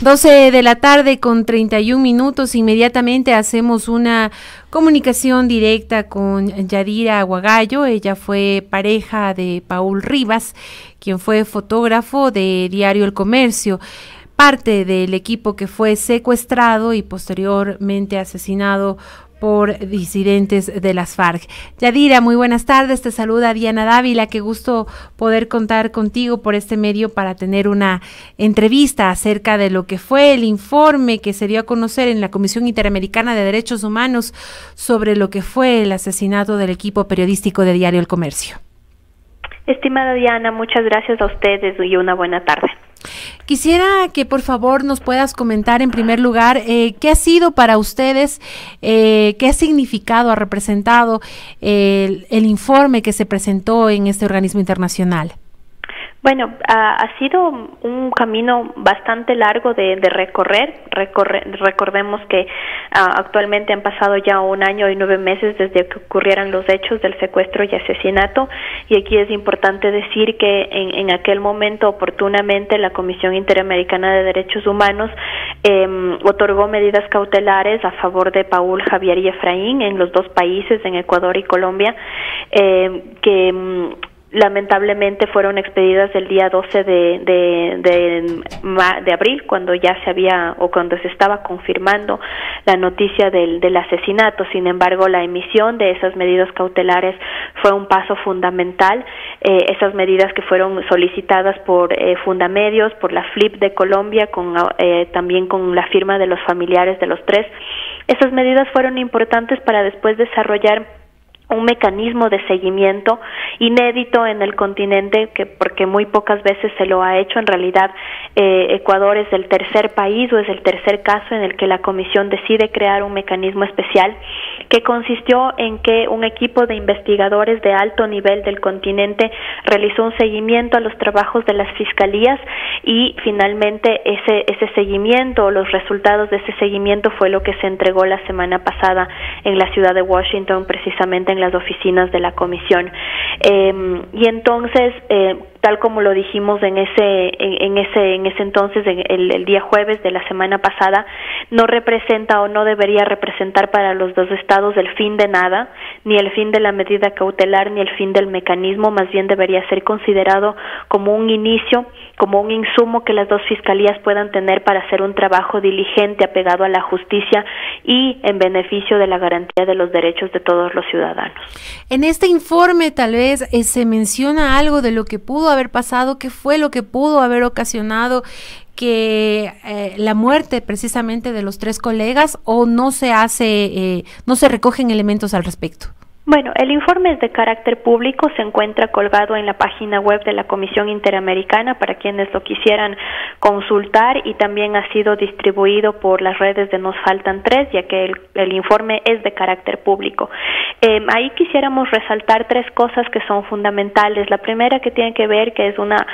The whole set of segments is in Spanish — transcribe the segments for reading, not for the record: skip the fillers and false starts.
12 de la tarde con 31 minutos. Inmediatamente hacemos una comunicación directa con Yadira Aguagallo. Ella fue pareja de Paul Rivas, quien fue fotógrafo de Diario El Comercio, parte del equipo que fue secuestrado y posteriormente asesinado por disidentes de las FARC. Yadira, muy buenas tardes, te saluda Diana Dávila, qué gusto poder contar contigo por este medio para tener una entrevista acerca de lo que fue el informe que se dio a conocer en la Comisión Interamericana de Derechos Humanos sobre lo que fue el asesinato del equipo periodístico de Diario El Comercio. Estimada Diana, muchas gracias a ustedes y una buena tarde. Quisiera que por favor nos puedas comentar en primer lugar qué ha sido para ustedes, qué ha significado, ha representado el informe que se presentó en este organismo internacional. Bueno, ha sido un camino bastante largo de recorrer. Recordemos que actualmente han pasado ya 1 año y 9 meses desde que ocurrieran los hechos del secuestro y asesinato, y aquí es importante decir que en aquel momento oportunamente la Comisión Interamericana de Derechos Humanos otorgó medidas cautelares a favor de Paul, Javier y Efraín en los 2 países, en Ecuador y Colombia, que lamentablemente fueron expedidas el día 12 de abril, cuando ya se había o cuando se estaba confirmando la noticia del asesinato. Sin embargo, la emisión de esas medidas cautelares fue un paso fundamental. Esas medidas que fueron solicitadas por Fundamedios, por la FLIP de Colombia, también con la firma de los familiares de los 3. Esas medidas fueron importantes para después desarrollar un mecanismo de seguimiento inédito en el continente, porque muy pocas veces se lo ha hecho. En realidad, Ecuador es el tercer país o es el tercer caso en el que la Comisión decide crear un mecanismo especial que consistió en que un equipo de investigadores de alto nivel del continente realizó un seguimiento a los trabajos de las fiscalías, y finalmente ese seguimiento o los resultados de ese seguimiento fue lo que se entregó la semana pasada en la ciudad de Washington, precisamente en las oficinas de la Comisión. Y entonces, tal como lo dijimos en ese entonces, el día jueves de la semana pasada, no representa o no debería representar para los 2 estados el fin de nada, ni el fin de la medida cautelar, ni el fin del mecanismo. Más bien debería ser considerado como un inicio, como un insumo que las 2 fiscalías puedan tener para hacer un trabajo diligente, apegado a la justicia y en beneficio de la garantía de los derechos de todos los ciudadanos. En este informe tal vez se menciona algo de lo que pudo haber pasado, qué fue lo que pudo haber ocasionado que la muerte precisamente de los 3 colegas, o no se hace, no se recogen elementos al respecto. Bueno, el informe es de carácter público, se encuentra colgado en la página web de la Comisión Interamericana para quienes lo quisieran consultar, y también ha sido distribuido por las redes de Nos Faltan 3, ya que el informe es de carácter público. Ahí quisiéramos resaltar 3 cosas que son fundamentales. La primera, que tiene que ver, que es una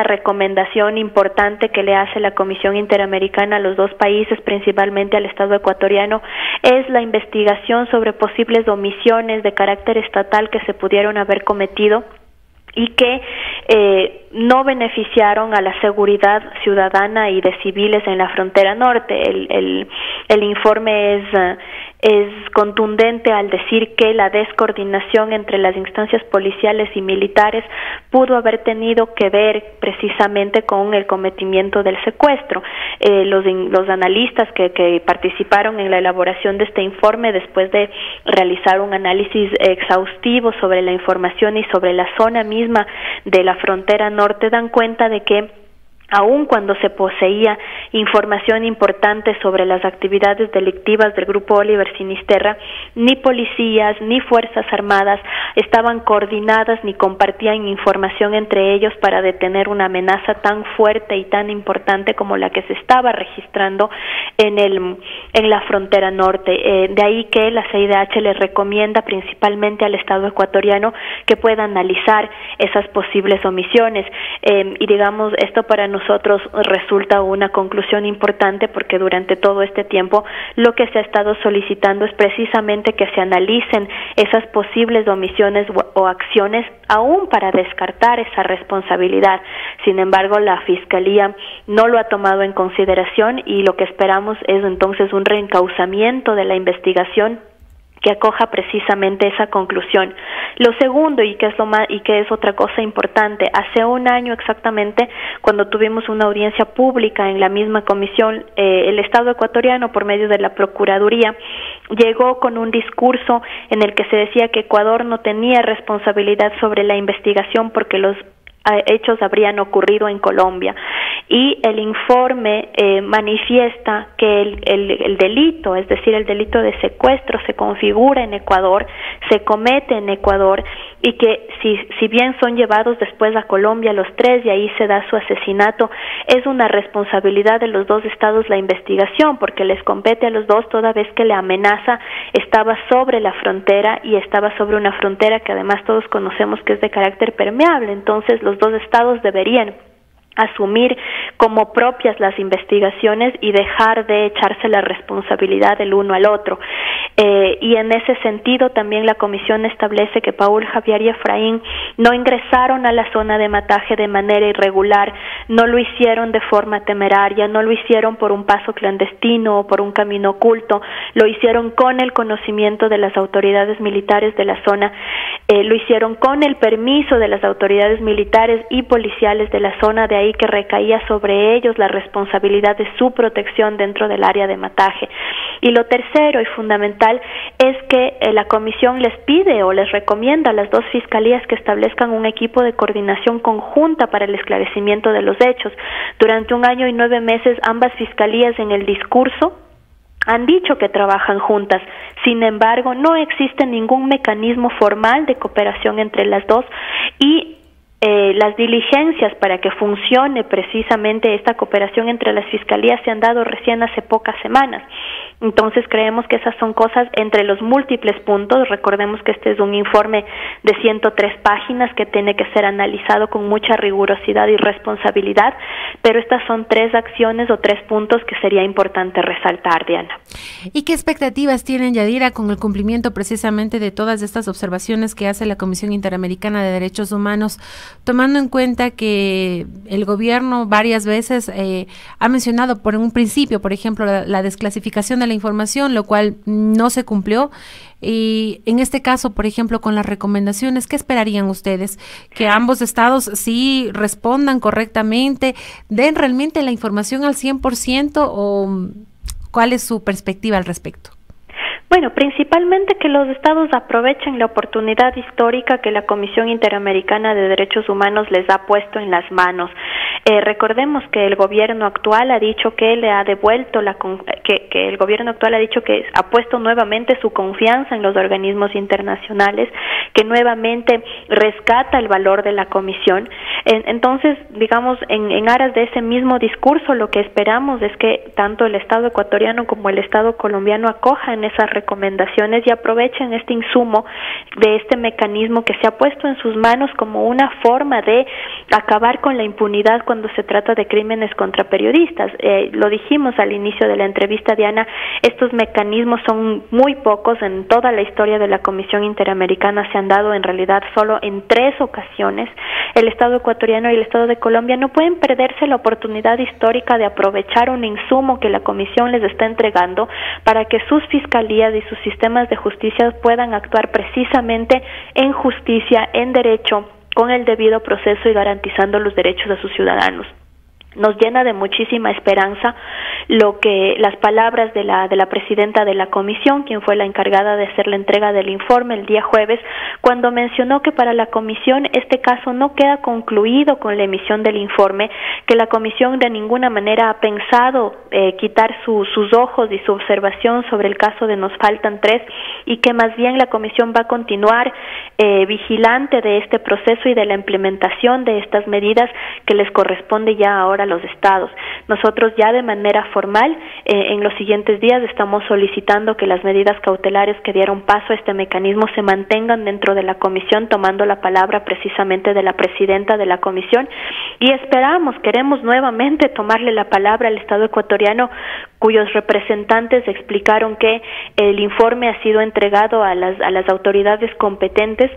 recomendación importante que le hace la Comisión Interamericana a los 2 países, principalmente al Estado ecuatoriano, es la investigación sobre posibles omisiones de carácter estatal que se pudieron haber cometido y que no beneficiaron a la seguridad ciudadana y de civiles en la frontera norte. El informe es contundente al decir que la descoordinación entre las instancias policiales y militares pudo haber tenido que ver precisamente con el cometimiento del secuestro. Los analistas que participaron en la elaboración de este informe, después de realizar un análisis exhaustivo sobre la información y sobre la zona misma de la frontera norte, dan cuenta de que aun cuando se poseía información importante sobre las actividades delictivas del grupo Oliver Sinisterra, ni policías ni fuerzas armadas estaban coordinadas ni compartían información entre ellos para detener una amenaza tan fuerte y tan importante como la que se estaba registrando en la frontera norte. De ahí que la CIDH le recomienda principalmente al Estado ecuatoriano que pueda analizar esas posibles omisiones, y digamos, esto para nosotros resulta una conclusión importante, porque durante todo este tiempo lo que se ha estado solicitando es precisamente que se analicen esas posibles omisiones o acciones aún para descartar esa responsabilidad. Sin embargo, la Fiscalía no lo ha tomado en consideración y lo que esperamos es entonces un reencauzamiento de la investigación que acoja precisamente esa conclusión. Lo segundo, y que es otra cosa importante, hace un año exactamente, cuando tuvimos una audiencia pública en la misma comisión, el Estado ecuatoriano, por medio de la Procuraduría, llegó con un discurso en el que se decía que Ecuador no tenía responsabilidad sobre la investigación porque los hechos habrían ocurrido en Colombia, y el informe manifiesta que el delito, es decir, el delito de secuestro, se configura en Ecuador, se comete en Ecuador, y que si bien son llevados después a Colombia los tres y ahí se da su asesinato, es una responsabilidad de los dos estados la investigación, porque les compete a los dos, toda vez que la amenaza estaba sobre la frontera, y estaba sobre una frontera que además todos conocemos que es de carácter permeable. Entonces los dos estados deberían asumir como propias las investigaciones y dejar de echarse la responsabilidad del uno al otro. Y en ese sentido también la comisión establece que Paul Javier y Efraín no ingresaron a la zona de Mataje de manera irregular, no lo hicieron de forma temeraria, no lo hicieron por un paso clandestino o por un camino oculto, lo hicieron con el conocimiento de las autoridades militares de la zona, lo hicieron con el permiso de las autoridades militares y policiales de la zona, de ahí que recaía sobre ellos la responsabilidad de su protección dentro del área de Mataje. Y lo tercero y fundamental es que la comisión les pide o les recomienda a las dos fiscalías que establezcan un equipo de coordinación conjunta para el esclarecimiento de los hechos. Durante 1 año y 9 meses ambas fiscalías en el discurso han dicho que trabajan juntas. Sin embargo, no existe ningún mecanismo formal de cooperación entre las dos, y las diligencias para que funcione precisamente esta cooperación entre las fiscalías se han dado recién hace pocas semanas. Entonces creemos que esas son cosas entre los múltiples puntos. Recordemos que este es un informe de 103 páginas que tiene que ser analizado con mucha rigurosidad y responsabilidad, pero estas son 3 acciones o 3 puntos que sería importante resaltar, Diana. ¿Y qué expectativas tienen, Yadira, con el cumplimiento precisamente de todas estas observaciones que hace la Comisión Interamericana de Derechos Humanos, tomando en cuenta que el gobierno varias veces ha mencionado por un principio, por ejemplo, la desclasificación de la información, lo cual no se cumplió? Y en este caso, por ejemplo, con las recomendaciones, ¿qué esperarían ustedes? ¿Que ambos estados sí respondan correctamente, den realmente la información al 100%, o cuál es su perspectiva al respecto? Bueno, principalmente que los estados aprovechen la oportunidad histórica que la Comisión Interamericana de Derechos Humanos les ha puesto en las manos. Recordemos que el gobierno actual ha dicho que le ha devuelto que el gobierno actual ha dicho que ha puesto nuevamente su confianza en los organismos internacionales, que nuevamente rescata el valor de la comisión. Entonces, digamos, en aras de ese mismo discurso, lo que esperamos es que tanto el Estado ecuatoriano como el Estado colombiano acojan esas recomendaciones y aprovechen este insumo de este mecanismo que se ha puesto en sus manos como una forma de acabar con la impunidad cuando se trata de crímenes contra periodistas. Lo dijimos al inicio de la entrevista, Diana, estos mecanismos son muy pocos en toda la historia de la Comisión Interamericana, se han dado en realidad solo en 3 ocasiones. El Estado ecuatoriano y el Estado de Colombia no pueden perderse la oportunidad histórica de aprovechar un insumo que la Comisión les está entregando para que sus fiscalías y sus sistemas de justicia puedan actuar precisamente en justicia, en derecho, con el debido proceso y garantizando los derechos de sus ciudadanos. Nos llena de muchísima esperanza lo que las palabras de la presidenta de la comisión, quien fue la encargada de hacer la entrega del informe el día jueves, cuando mencionó que para la comisión este caso no queda concluido con la emisión del informe, que la comisión de ninguna manera ha pensado quitar sus ojos y su observación sobre el caso de Nos Faltan 3, y que más bien la comisión va a continuar vigilante de este proceso y de la implementación de estas medidas que les corresponde ya ahora a los estados. Nosotros ya de manera formal. En los siguientes días estamos solicitando que las medidas cautelares que dieron paso a este mecanismo se mantengan dentro de la comisión, tomando la palabra precisamente de la presidenta de la comisión, y queremos nuevamente tomarle la palabra al Estado ecuatoriano, cuyos representantes explicaron que el informe ha sido entregado a las autoridades competentes.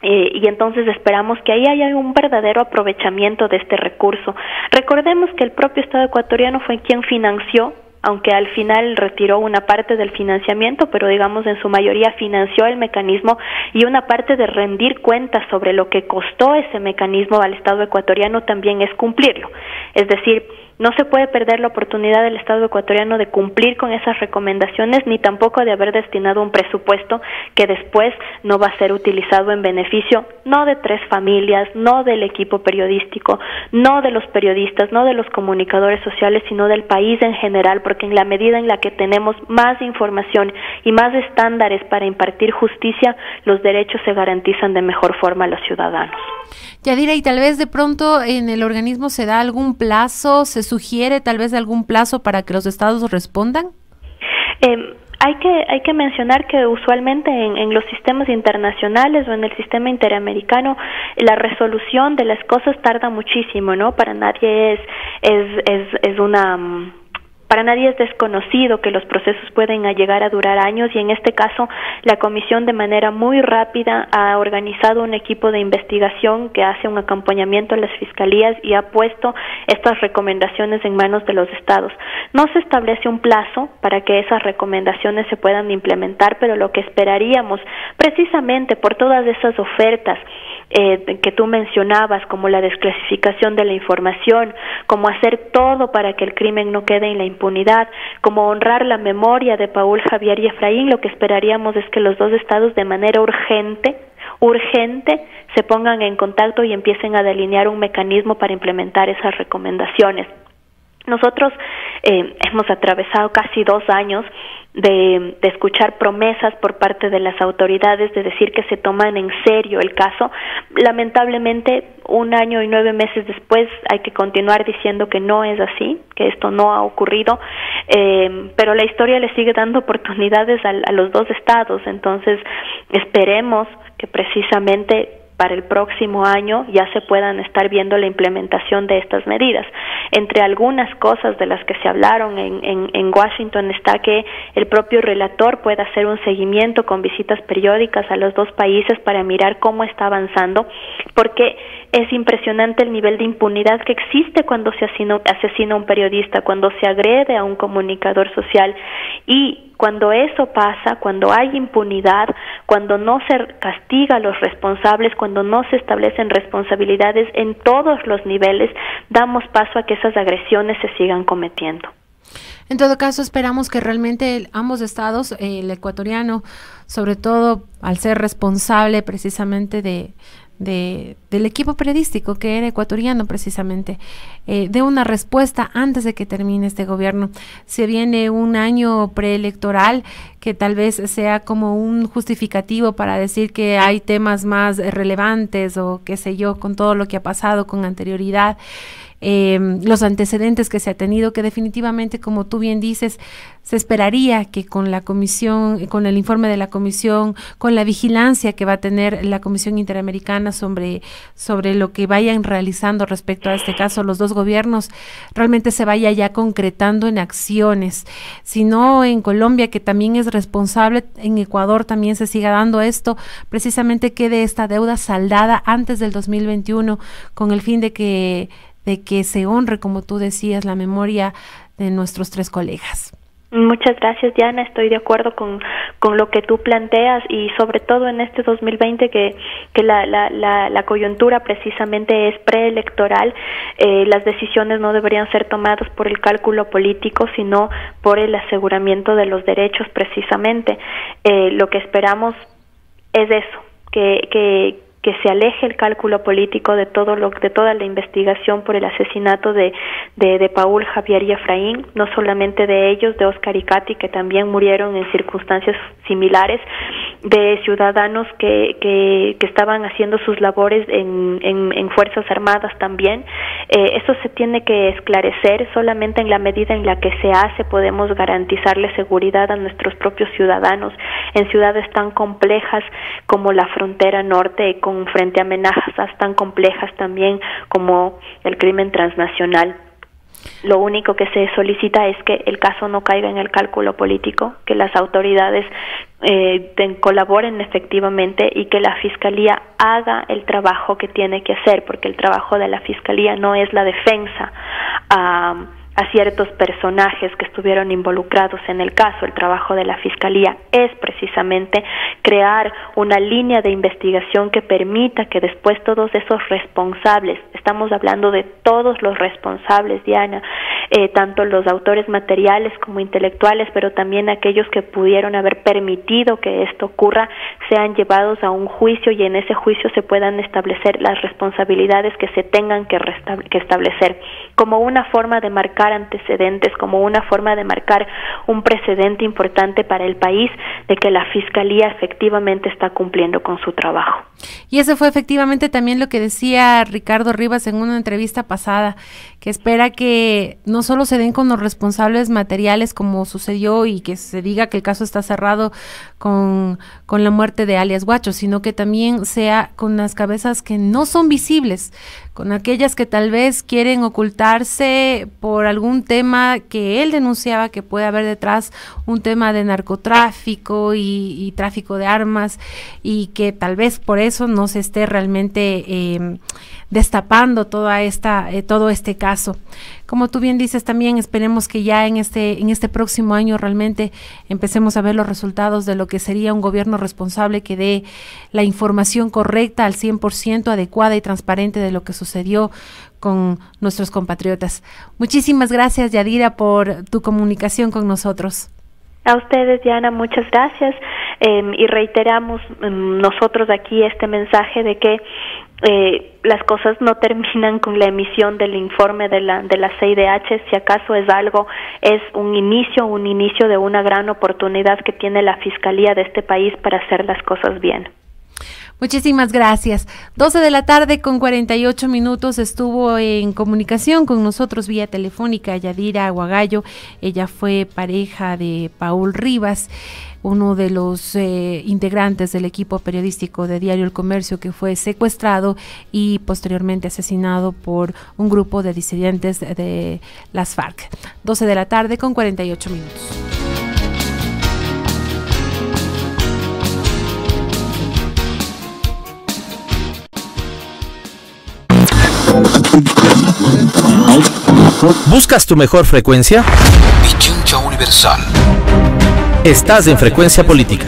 Y entonces esperamos que ahí haya un verdadero aprovechamiento de este recurso. Recordemos que el propio Estado ecuatoriano fue quien financió, aunque al final retiró una parte del financiamiento, pero digamos en su mayoría financió el mecanismo, y una parte de rendir cuentas sobre lo que costó ese mecanismo al Estado ecuatoriano también es cumplirlo. Es decir, no se puede perder la oportunidad del Estado ecuatoriano de cumplir con esas recomendaciones, ni tampoco de haber destinado un presupuesto que después no va a ser utilizado en beneficio no de 3 familias, no del equipo periodístico, no de los periodistas, no de los comunicadores sociales, sino del país en general, porque en la medida en la que tenemos más información y más estándares para impartir justicia, los derechos se garantizan de mejor forma a los ciudadanos. Yadira, y tal vez de pronto en el organismo se da algún plazo, se sugiere tal vez algún plazo para que los estados respondan. Hay que mencionar que usualmente en los sistemas internacionales o en el sistema interamericano la resolución de las cosas tarda muchísimo, ¿no? Para nadie Para nadie es desconocido que los procesos pueden llegar a durar años, y en este caso la comisión de manera muy rápida ha organizado un equipo de investigación que hace un acompañamiento a las fiscalías y ha puesto estas recomendaciones en manos de los estados. No se establece un plazo para que esas recomendaciones se puedan implementar, pero lo que esperaríamos, precisamente por todas esas ofertas que tú mencionabas, como la desclasificación de la información, como hacer todo para que el crimen no quede en la impunidad, como honrar la memoria de Paul, Javier y Efraín, lo que esperaríamos es que los dos estados de manera urgente se pongan en contacto y empiecen a delinear un mecanismo para implementar esas recomendaciones. Nosotros hemos atravesado casi 2 años de escuchar promesas por parte de las autoridades de decir que se toman en serio el caso. Lamentablemente, 1 año y 9 meses después hay que continuar diciendo que no es así, que esto no ha ocurrido, pero la historia le sigue dando oportunidades a los dos estados. Entonces esperemos que precisamente para el próximo año ya se puedan estar viendo la implementación de estas medidas. Entre algunas cosas de las que se hablaron en Washington está que el propio relator pueda hacer un seguimiento con visitas periódicas a los dos países para mirar cómo está avanzando, porque es impresionante el nivel de impunidad que existe cuando se asesina a un periodista, cuando se agrede a un comunicador social, y cuando eso pasa, cuando hay impunidad, cuando no se castiga a los responsables, cuando no se establecen responsabilidades en todos los niveles, damos paso a que esas agresiones se sigan cometiendo. En todo caso, esperamos que realmente ambos estados, el ecuatoriano, sobre todo al ser responsable precisamente del equipo periodístico que era ecuatoriano precisamente, dé una respuesta antes de que termine este gobierno. Se viene un año preelectoral que tal vez sea como un justificativo para decir que hay temas más relevantes o qué sé yo, con todo lo que ha pasado con anterioridad. Los antecedentes que se ha tenido, que definitivamente, como tú bien dices, se esperaría que con la comisión, con el informe de la comisión, con la vigilancia que va a tener la Comisión Interamericana sobre lo que vayan realizando respecto a este caso los dos gobiernos, realmente se vaya ya concretando en acciones. Si no, en Colombia, que también es responsable, en Ecuador también se siga dando esto, precisamente quede esta deuda saldada antes del 2021, con el fin de que se honre, como tú decías, la memoria de nuestros 3 colegas. Muchas gracias, Diana. Estoy de acuerdo con lo que tú planteas, y sobre todo en este 2020 que la coyuntura precisamente es preelectoral. Las decisiones no deberían ser tomadas por el cálculo político, sino por el aseguramiento de los derechos precisamente. Lo que esperamos es eso, que que se aleje el cálculo político de toda la investigación por el asesinato de Paul, Javier y Efraín, no solamente de ellos, de Oscar y Katy, que también murieron en circunstancias similares, de ciudadanos que estaban haciendo sus labores en Fuerzas Armadas también. Eso se tiene que esclarecer. Solamente en la medida en la que se hace podemos garantizarle seguridad a nuestros propios ciudadanos en ciudades tan complejas como la frontera norte, frente a amenazas tan complejas también como el crimen transnacional. Lo único que se solicita es que el caso no caiga en el cálculo político, que las autoridades colaboren efectivamente y que la Fiscalía haga el trabajo que tiene que hacer, porque el trabajo de la Fiscalía no es la defensa a ciertos personajes que estuvieron involucrados en el caso. El trabajo de la Fiscalía es precisamente crear una línea de investigación que permita que después todos esos responsables, estamos hablando de todos los responsables, Diana, tanto los autores materiales como intelectuales, pero también aquellos que pudieron haber permitido que esto ocurra, sean llevados a un juicio y en ese juicio se puedan establecer las responsabilidades que se tengan que establecer, como una forma de marcar antecedentes, como una forma de marcar un precedente importante para el país de que la Fiscalía efectivamente está cumpliendo con su trabajo. Y eso fue efectivamente también lo que decía Ricardo Rivas en una entrevista pasada, que espera que no solo se den con los responsables materiales como sucedió y que se diga que el caso está cerrado con la muerte de alias Guacho, sino que también sea con las cabezas que no son visibles, con aquellas que tal vez quieren ocultarse por algún tema que él denunciaba que puede haber detrás, un tema de narcotráfico y tráfico de armas, y que tal vez por eso no se esté realmente destapando todo este caso. Como tú bien dices también, esperemos que ya en este próximo año realmente empecemos a ver los resultados de lo que sería un gobierno responsable que dé la información correcta al 100%, adecuada y transparente de lo que sucedió con nuestros compatriotas. Muchísimas gracias, Yadira, por tu comunicación con nosotros. A ustedes, Diana, muchas gracias, y reiteramos nosotros aquí este mensaje de que las cosas no terminan con la emisión del informe de la CIDH. Si acaso es un inicio de una gran oportunidad que tiene la Fiscalía de este país para hacer las cosas bien. Muchísimas gracias. 12:48 p.m. estuvo en comunicación con nosotros vía telefónica Yadira Aguagallo. Ella fue pareja de Paul Rivas, uno de los integrantes del equipo periodístico de Diario El Comercio, que fue secuestrado y posteriormente asesinado por un grupo de disidentes de las FARC. 12:48 p.m. ¿Buscas tu mejor frecuencia? Pichincha Universal. Estás en Frecuencia Política.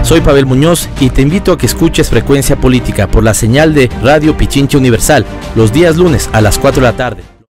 Soy Pavel Muñoz y te invito a que escuches Frecuencia Política por la señal de Radio Pichincha Universal los días lunes a las 4 de la tarde.